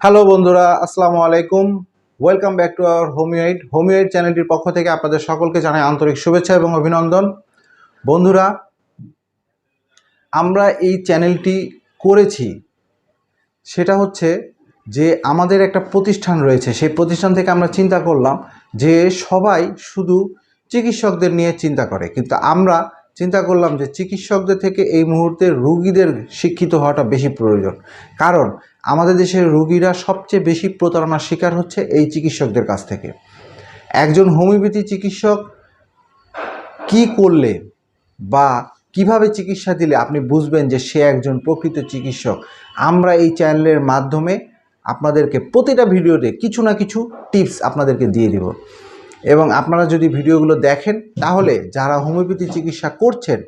Hello বন্ধুরা, আসসালামু আলাইকুম। ওয়েলকাম ব্যাক টু আওয়ার হোমিওয়েড চ্যানেলটির পক্ষ থেকে আপনাদের সকলকে জানাই আন্তরিক শুভেচ্ছা এবং অভিনন্দন। বন্ধুরা, আমরা এই চ্যানেলটি করেছি সেটা হচ্ছে যে আমাদের একটা প্রতিষ্ঠান রয়েছে, সেই প্রতিষ্ঠান থেকে আমরা চিন্তা করলাম যে সবাই শুধু চিকিৎসকদের নিয়ে চিন্তা করে, কিন্তু আমরা চিন্তা করলাম যে চিকিৎসকদের থেকে এই মুহূর্তে রোগীদের শিক্ষিত হওয়াটা বেশি প্রয়োজন। কারণ আমাদের দেশের রোগীরা সবচেয়ে বেশি প্রতারণার শিকার হচ্ছে এই চিকিৎসকদের কাছ থেকে। একজন হোমিওপ্যাথি চিকিৎসক কি করলে বা কিভাবে চিকিৎসা দিলে আপনি বুঝবেন যে সে একজন প্রকৃত চিকিৎসক, আমরা এই চ্যানেলের মাধ্যমে আপনাদেরকে প্রতিটা ভিডিওতে কিছু না কিছু টিপস আপনাদেরকে দিয়ে দেব। এবং আপনারা যদি ভিডিওগুলো দেখেন তাহলে যারা হোমিওপ্যাথি চিকিৎসা করছেন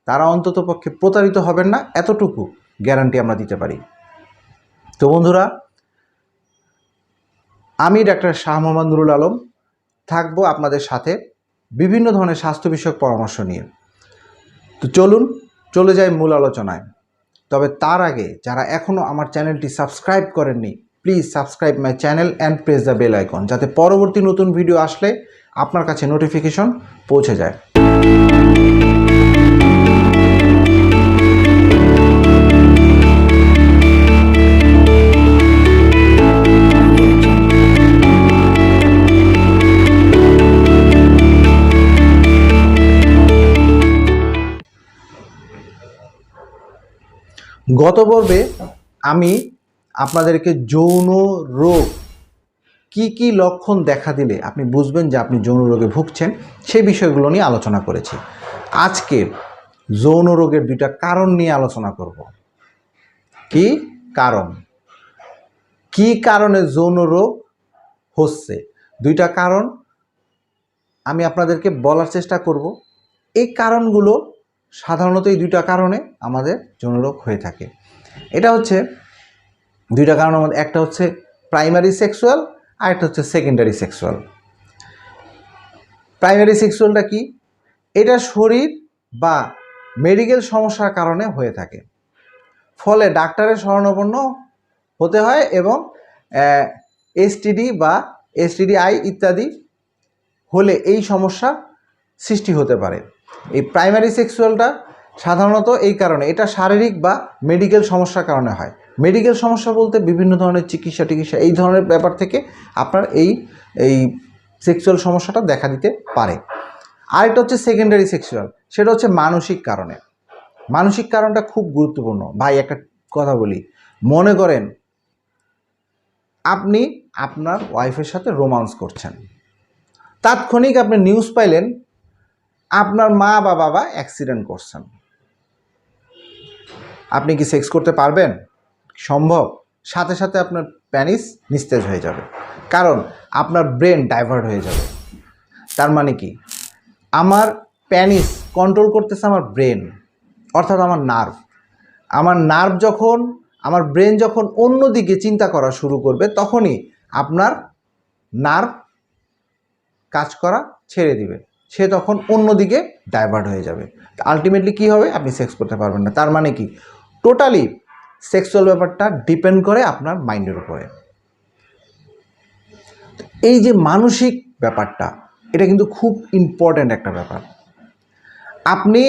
তারা অন্ততপক্ষে প্রতারিত হবেন না, এতটুকু গ্যারান্টি আমরা দিতে পারি। তো বন্ধুরা, আমি ডাক্তার শাহ মোহাম্মদ নুরুল আলম থাকবো আপনাদের সাথে বিভিন্ন ধরনের স্বাস্থ্য বিষয়ক পরামর্শ নিয়ে। তো চলে যাই মূল আলোচনায়। তবে তার আগে যারা এখনও আমার চ্যানেলটি সাবস্ক্রাইব করেননি, please subscribe my channel and press the bell icon, যাতে পরবর্তী নতুন ভিডিও আসলে আপনার কাছে নোটিফিকেশন পৌঁছে যায়। গত পর্বে আমি আপনাদেরকে যৌন রোগ কি লক্ষণ দেখা দিলে আপনি বুঝবেন যে আপনি যৌন রোগে ভুগছেন সেই বিষয়গুলো নিয়ে আলোচনা করেছি। আজকে যৌন রোগের দুইটা কারণ নিয়ে আলোচনা করব। কি কারণে যৌন রোগ হচ্ছে, দুইটা কারণ আমি আপনাদেরকে বলার চেষ্টা করব। এই কারণগুলো সাধারণত এই দুইটা কারণে আমাদের যৌন রোগ হয়ে থাকে। এটা হচ্ছে দুইটা কারণের মধ্যে একটা হচ্ছে প্রাইমারি সেক্সুয়াল আর একটা হচ্ছে সেকেন্ডারি সেক্সুয়াল। প্রাইমারি সেক্সুয়ালটা কি? এটা শরীর বা মেডিকেল সমস্যার কারণে হয়ে থাকে, ফলে ডাক্তারের শরণাপন্ন হতে হয় এবং এসটিডি বা এসটিডিআই ইত্যাদি হলে এই সমস্যা সৃষ্টি হতে পারে। এই প্রাইমারি সেক্সুয়ালটা সাধারণত এই কারণে, এটা শারীরিক বা মেডিকেল সমস্যার কারণে হয়। মেডিকেল সমস্যা বলতে বিভিন্ন ধরনের চিকিৎসা এই ধরনের ব্যাপার থেকে আপনার এই সেক্সুয়াল সমস্যাটা দেখা দিতে পারে। আরেকটা হচ্ছে সেকেন্ডারি সেক্সুয়াল, সেটা হচ্ছে মানসিক কারণে। মানসিক কারণটা খুব গুরুত্বপূর্ণ। ভাই একটা কথা বলি, মনে করেন আপনি আপনার ওয়াইফের সাথে রোমান্স করছেন, তাৎক্ষণিক আপনি নিউজ পাইলেন আপনার মা বা বাবা অ্যাক্সিডেন্ট করছেন, আপনি কি সেক্স করতে পারবেন? সম্ভব? সাথে সাথে আপনার প্যানিস নিস্তেজ হয়ে যাবে, কারণ আপনার ব্রেন ডাইভার্ট হয়ে যাবে। তার মানে কি, আমার প্যানিস কন্ট্রোল করতেছে আমার ব্রেন, অর্থাৎ আমার ব্রেন যখন অন্যদিকে চিন্তা করা শুরু করবে তখনই আপনার নার্ভ কাজ করা ছেড়ে দিবে, সে তখন অন্যদিকে ডাইভার্ট হয়ে যাবে। আলটিমেটলি কি হবে? আপনি সেক্স করতে পারবেন না। তার মানে কি, টোটালি সেক্সুয়াল ব্যাপারটা ডিপেন্ড করে আপনার মাইন্ডের উপরে। এই যে মানসিক ব্যাপারটা, এটা কিন্তু খুব ইম্পর্ট্যান্ট একটা ব্যাপার। আপনি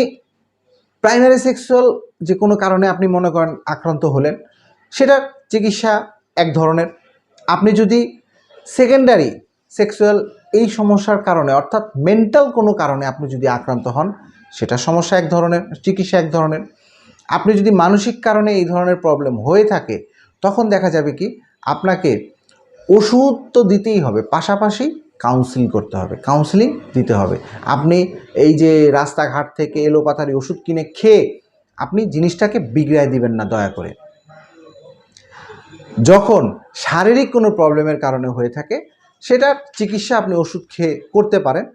প্রাইমারি সেক্সুয়াল যে কোনো কারণে আপনি মনে করেন আক্রান্ত হলেন, সেটা চিকিৎসা এক ধরনের। আপনি যদি সেকেন্ডারি সেক্সুয়াল এই সমস্যার কারণে, অর্থাৎ মেন্টাল কোনো কারণে আপনি যদি আক্রান্ত হন, সেটা সমস্যা এক ধরনের, চিকিৎসা এক ধরনের। আপনি যদি মানসিক কারণে এই ধরনের প্রবলেম হয়ে থাকে, তখন দেখা যাবে কি আপনাকে ওষুধ তো দিতেই হবে, পাশাপাশি কাউন্সিলিং দিতে হবে। আপনি এই যে রাস্তাঘাট থেকে এলোপাথারি ওষুধ কিনে খেয়ে আপনি জিনিসটাকে বিগড়ায় দিবেন না দয়া করে। যখন শারীরিক কোনো প্রবলেমের কারণে হয়ে থাকে, সেটার চিকিৎসা আপনি ওষুধ খেয়ে করতে পারেন,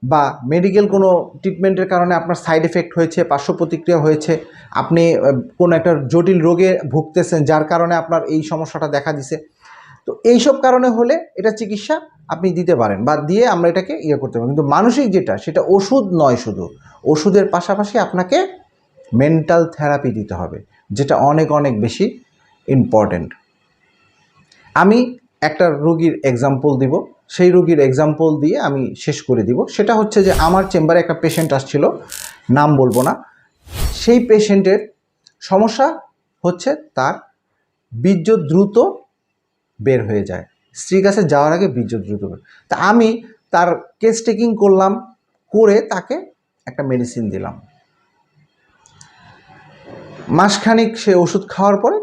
বা মেডিকেল কোনো ট্রিটমেন্টের কারণে আপনার সাইড এফেক্ট হয়েছে, পার্শ্ব প্রতিক্রিয়া হয়েছে, আপনি কোনো একটা জটিল রোগে ভুগতেছেন যার কারণে আপনার এই সমস্যাটা দেখা দিছে, তো এইসব কারণে হলে এটা চিকিৎসা আপনি দিতে পারেন বা দিয়ে আমরা এটাকে করতে পারি। কিন্তু মানসিক যেটা, সেটা ওষুধ নয়, শুধু ওষুধের পাশাপাশি আপনাকে মেন্টাল থেরাপি দিতে হবে, যেটা অনেক বেশি ইম্পর্ট্যান্ট। আমি একটা রোগীর এক্সাম্পল দিব, সেই রোগীর এক্সাম্পল দিয়ে আমি শেষ করে দিব। সেটা হচ্ছে যে আমার চেম্বারে একটা পেশেন্ট আসছিল, নাম বলবো না। সেই পেশেন্টের সমস্যা হচ্ছে তার বীর্য দ্রুত বের হয়ে যায়, স্ত্রীর কাছে যাওয়ার আগে বীর্য দ্রুত বের। তা আমি তার কেস টেকিং করলাম, করে তাকে একটা মেডিসিন দিলাম। মাসখানিক সে ওষুধ খাওয়ার পরে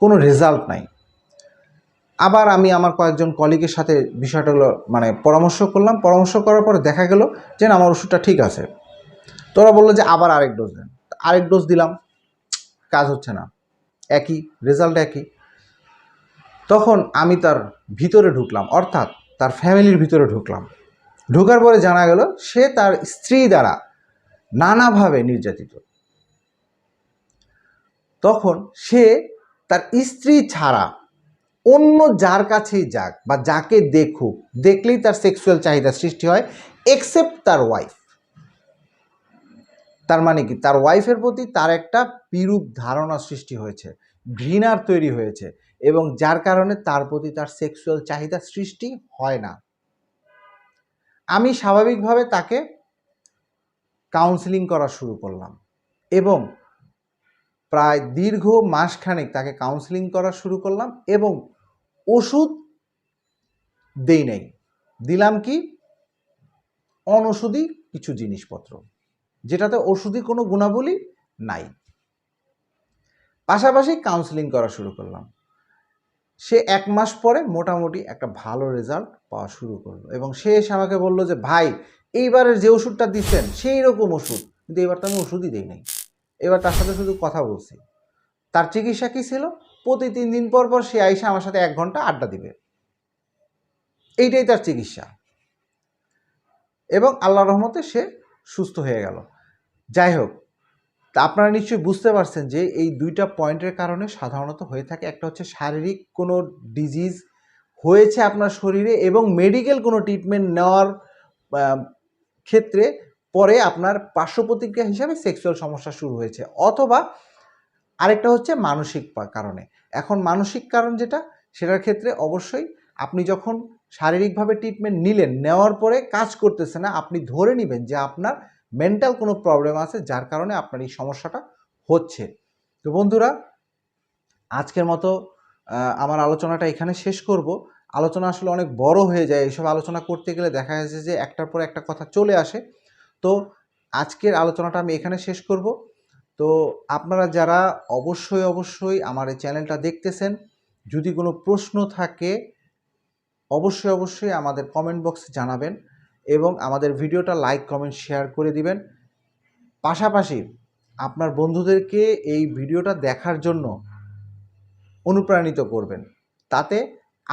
কোনো রেজাল্ট নাই। আবার আমি আমার কয়েকজন কলিগের সাথে বিষয়টা পরামর্শ করলাম। পরামর্শ করার পরে দেখা গেল যে না, আমার ওষুধটা ঠিক আছে। তোরা বললো যে আবার আরেক ডোজ দেন। আরেক ডোজ দিলাম, কাজ হচ্ছে না, একই রেজাল্ট একই। তখন আমি তার ভিতরে ঢুকলাম, অর্থাৎ তার ফ্যামিলির ভিতরে ঢুকলাম। ঢোকার পরে জানা গেল সে তার স্ত্রী দ্বারা নানাভাবে নির্যাতিত। তখন সে তার স্ত্রী ছাড়া অন্য যার কাছেই যাক বা যাকে দেখুক, দেখলেই তার সেক্সুয়াল চাহিদা সৃষ্টি হয়, এক্সেপ্ট তার ওয়াইফ। তার মানে কি, তার ওয়াইফের প্রতি তার একটা বিরূপ ধারণা সৃষ্টি হয়েছে, ঘৃণার তৈরি হয়েছে, এবং যার কারণে তার প্রতি তার সেক্সুয়াল চাহিদা সৃষ্টি হয় না। আমি স্বাভাবিকভাবে তাকে কাউন্সিলিং করা শুরু করলাম এবং প্রায় দীর্ঘ মাসখানেক তাকে কাউন্সিলিং করা শুরু করলাম এবং ওষুধ দেই নাই। দিলাম কি, অনওষুধি কিছু জিনিসপত্র, যেটাতে ওষুধি কোনো গুণাবলী নাই। পাশাপাশি কাউন্সিলিং করা শুরু করলাম। সে 1 মাস পরে মোটামুটি একটা ভালো রেজাল্ট পাওয়া শুরু করলো এবং সে এসে আমাকে বললো যে ভাই, এইবারের যে ওষুধটা দিচ্ছেন সেই রকম ওষুধ, কিন্তু এবার তো আমি ওষুধই দিই নাই, এবার তার সাথে শুধু কথা বলছি। তার চিকিৎসা কী ছিল, প্রতি 3 দিন পর পর সে আইসা আমার সাথে 1 ঘন্টা আড্ডা দিবে, এইটাই তার চিকিৎসা। এবং আল্লাহর রহমতে সে সুস্থ হয়ে গেল। যাই হোক, তা আপনারা নিশ্চয়ই বুঝতে পারছেন যে এই 2টা পয়েন্টের কারণে সাধারণত হয়ে থাকে। একটা হচ্ছে শারীরিক কোনো ডিজিজ হয়েছে আপনার শরীরে এবং মেডিকেল কোনো ট্রিটমেন্ট নেওয়ার ক্ষেত্রে পরে আপনার পার্শ্ব প্রতিক্রিয়া হিসাবে সেক্সুয়াল সমস্যা শুরু হয়েছে, অথবা আরেকটা হচ্ছে মানসিক কারণে। এখন মানসিক কারণ যেটা, সেটার ক্ষেত্রে অবশ্যই আপনি যখন শারীরিকভাবে ট্রিটমেন্ট নিলেন, নেওয়ার পরে কাজ করতেছে না, আপনি ধরে নেবেন যে আপনার মেন্টাল কোনো প্রবলেম আছে যার কারণে আপনার এই সমস্যাটা হচ্ছে। তো বন্ধুরা, আজকের মতো আমার আলোচনাটা এখানে শেষ করব। আলোচনা আসলে অনেক বড় হয়ে যায়, এইসব আলোচনা করতে গেলে দেখা যাচ্ছে যে একটার পর একটা কথা চলে আসে। তো আজকের আলোচনাটা আমি এখানে শেষ করব। তো আপনারা যারা অবশ্যই আমার এই চ্যানেলটা দেখতেছেন, যদি কোনো প্রশ্ন থাকে অবশ্যই আমাদের কমেন্ট বক্সে জানাবেন এবং আমাদের ভিডিওটা লাইক, কমেন্ট, শেয়ার করে দিবেন। পাশাপাশি আপনার বন্ধুদেরকে এই ভিডিওটা দেখার জন্য অনুপ্রাণিত করবেন। তাতে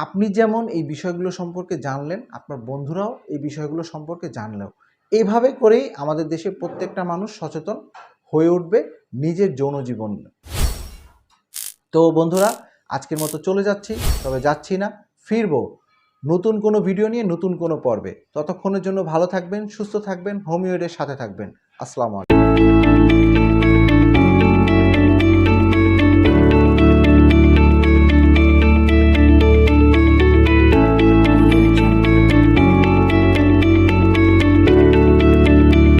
আপনি যেমন এই বিষয়গুলো সম্পর্কে জানলেন, আপনার বন্ধুরাও এই বিষয়গুলো সম্পর্কে জানলেও, এইভাবে করেই আমাদের দেশের প্রত্যেকটা মানুষ সচেতন হয়ে উঠবে নিজের যৌন জীবন। তো বন্ধুরা, আজকের মতো চলে যাচ্ছি, তবে যাচ্ছি না, ফিরবো নতুন কোনো ভিডিও নিয়ে, নতুন কোনো পর্বে। ততক্ষণের জন্য ভালো থাকবেন, সুস্থ থাকবেন, হোমিওয়েডের সাথে থাকবেন। আসসালামু আলাইকুম।